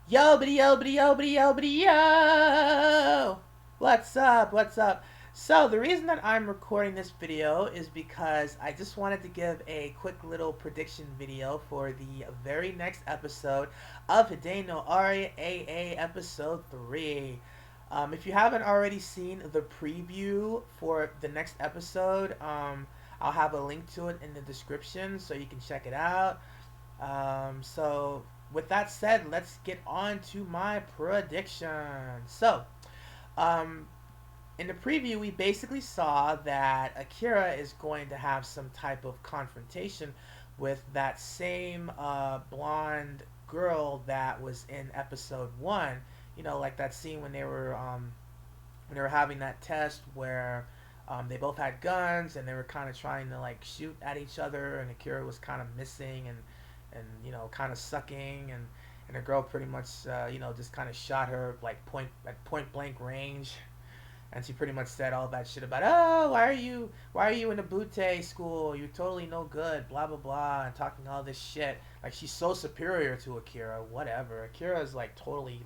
Yo, bitty, yo, bitty, yo, bitty, yo, bitty, yo! What's up? What's up? So, the reason that I'm recording this video is because I just wanted to give a quick little prediction video for the very next episode of Hidan and Aria AA episode 3. If you haven't already seen the preview for the next episode, I'll have a link to it in the description so you can check it out. With that said, let's get on to my prediction. Um, in the preview, we basically saw that Akira is going to have some type of confrontation with that same blonde girl that was in episode 1. You know, like that scene when they were having that test where they both had guns and they were kind of trying to like shoot at each other, and Akira was kind of missing and kind of sucking, and the girl pretty much just kind of shot her like point blank range, and she pretty much said all that shit about, oh, why are you in the butte school, you're totally no good, blah blah blah, and talking all this shit like she's so superior to Akira. Whatever, Akira's totally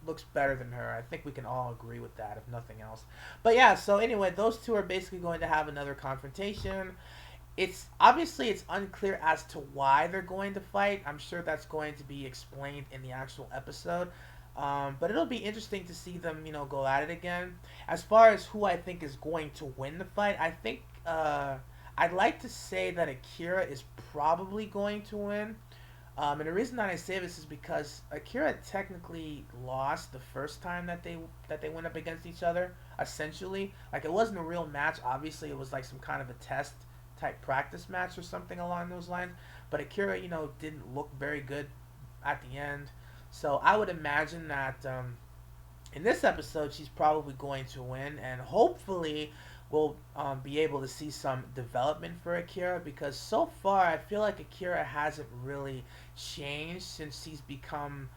looks better than her. I think we can all agree with that, if nothing else. But yeah, so anyway, those two are basically going to have another confrontation. It's unclear as to why they're going to fight. I'm sure that's going to be explained in the actual episode. But it'll be interesting to see them, go at it again. As far as who I think is going to win the fight, I think I'd like to say that Akira is probably going to win. And the reason that I say this is because Akira technically lost the first time that they went up against each other. Essentially, like it wasn't a real match. Obviously, it was like some kind of a test type practice match or something along those lines. But Akira, didn't look very good at the end. So I would imagine that in this episode, she's probably going to win, and hopefully, we'll be able to see some development for Akira, because so far, I feel like Akira hasn't really changed since he's become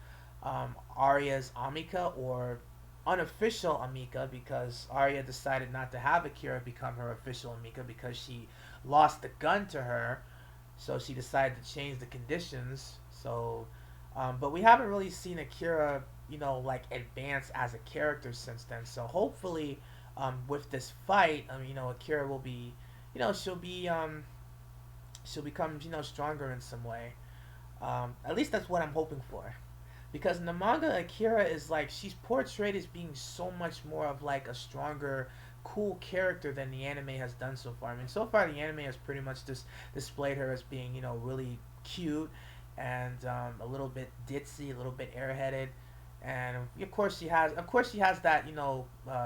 Arya's Amika, or unofficial Amika, because Arya decided not to have Akira become her official Amika because she lost the gun to her, so she decided to change the conditions. But we haven't really seen Akira, like advance as a character since then. So hopefully, with this fight, Akira will be, she'll become, stronger in some way. At least that's what I'm hoping for. Because in the manga, Akira is like, she's portrayed as being so much more of like a stronger, cool character than the anime has done so far. I mean, so far the anime has pretty much just displayed her as being, really cute and a little bit ditzy, a little bit airheaded, and of course she has that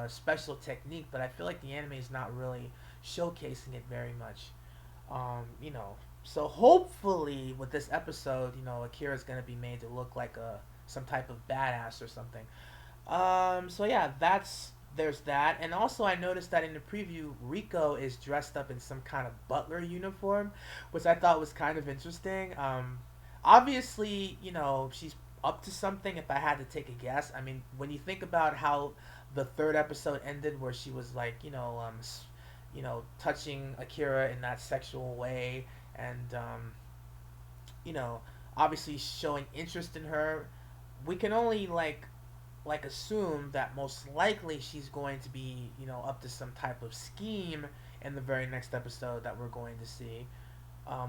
special technique, but I feel like the anime is not really showcasing it very much. You know, so hopefully with this episode, Akira's gonna be made to look like a some type of badass or something. So yeah, there's that, and also I noticed that in the preview, Rico is dressed up in some kind of butler uniform, which I thought was kind of interesting. Obviously, she's up to something. If I had to take a guess, I mean, when you think about how the third episode ended, where she was like, touching Akira in that sexual way, and you know, obviously showing interest in her, we can only like assume that most likely she's going to be up to some type of scheme in the very next episode that we're going to see,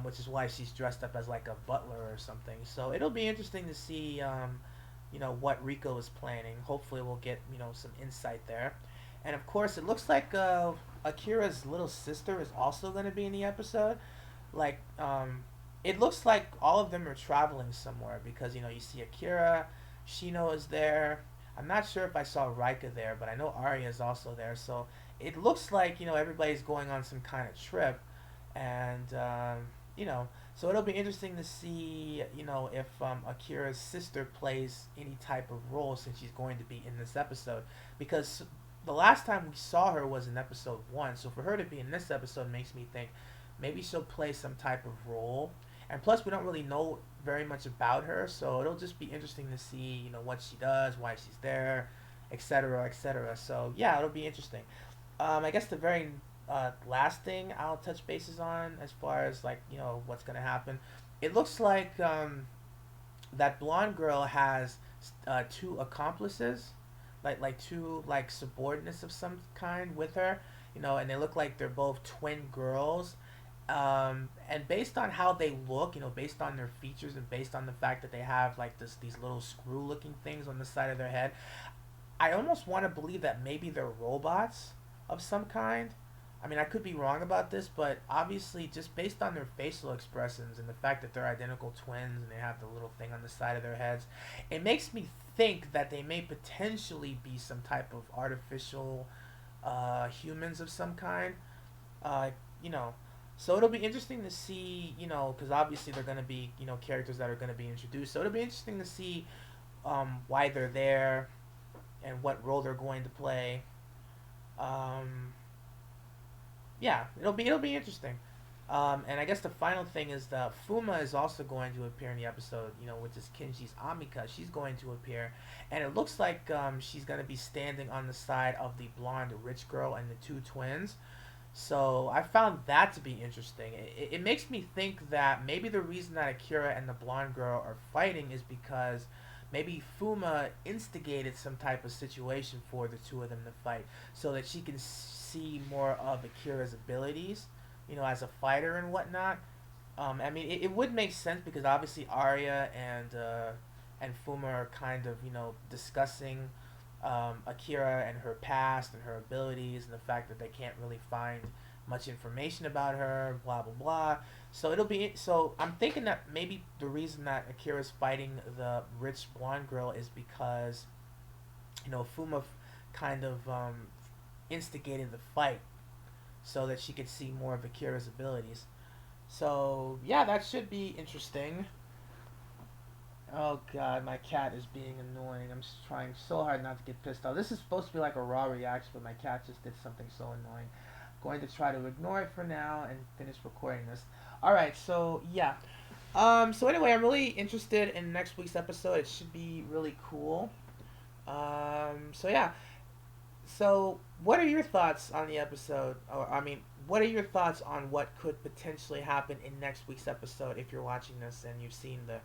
which is why she's dressed up as like a butler or something. So it'll be interesting to see what Rico is planning. Hopefully we'll get some insight there. And of course it looks like Akira's little sister is also going to be in the episode. Like it looks like all of them are traveling somewhere, because you see Akira, Shino is there. I'm not sure if I saw Rika there, but I know Arya is also there. So it looks like everybody's going on some kind of trip, and so it'll be interesting to see if Akira's sister plays any type of role, since she's going to be in this episode, because the last time we saw her was in episode 1. So for her to be in this episode makes me think maybe she'll play some type of role. And plus, we don't really know very much about her, so it'll just be interesting to see, what she does, why she's there, etc., etc. So yeah, it'll be interesting. I guess the very last thing I'll touch bases on, as far as like what's gonna happen, it looks like that blonde girl has two accomplices, like two like subordinates of some kind with her, and they look like they're both twin girls. And based on how they look, based on their features and based on the fact that they have like these little screw looking things on the side of their head, I almost want to believe that maybe they're robots of some kind. I mean, I could be wrong about this, but obviously, just based on their facial expressions and the fact that they're identical twins and they have the little thing on the side of their heads, it makes me think that they may potentially be some type of artificial humans of some kind. Uh, you know, so it'll be interesting to see, because obviously they're going to be, characters that are going to be introduced. So it'll be interesting to see why they're there and what role they're going to play. Um, yeah, it'll be interesting. And I guess the final thing is that Fuma is also going to appear in the episode, which is Kinji's Amika. She's going to appear, and it looks like she's going to be standing on the side of the blonde rich girl and the two twins. So I found that to be interesting. It makes me think that maybe the reason that Akira and the blonde girl are fighting is because maybe Fuma instigated some type of situation for the two of them to fight so that she can see more of Akira's abilities, as a fighter and whatnot. I mean, it would make sense because obviously Arya and Fuma are kind of discussing Akira and her past and her abilities and the fact that they can't really find much information about her, blah blah blah. So I'm thinking that maybe the reason that Akira's fighting the rich blonde girl is because Fuma kind of instigated the fight so that she could see more of Akira's abilities. So yeah, that should be interesting. Oh god, my cat is being annoying. I'm just trying so hard not to get pissed off. This is supposed to be like a raw reaction, but my cat just did something so annoying. I'm going to try to ignore it for now and finish recording this. Alright, so yeah. So anyway, I'm really interested in next week's episode. It should be really cool. So yeah. So what are your thoughts on the episode? Or I mean, what are your thoughts on what could potentially happen in next week's episode if you're watching this and you've seen the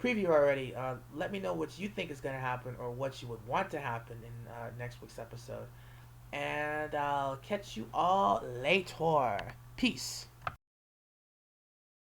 preview already? Let me know what you think is going to happen or what you would want to happen in next week's episode. And I'll catch you all later. Peace.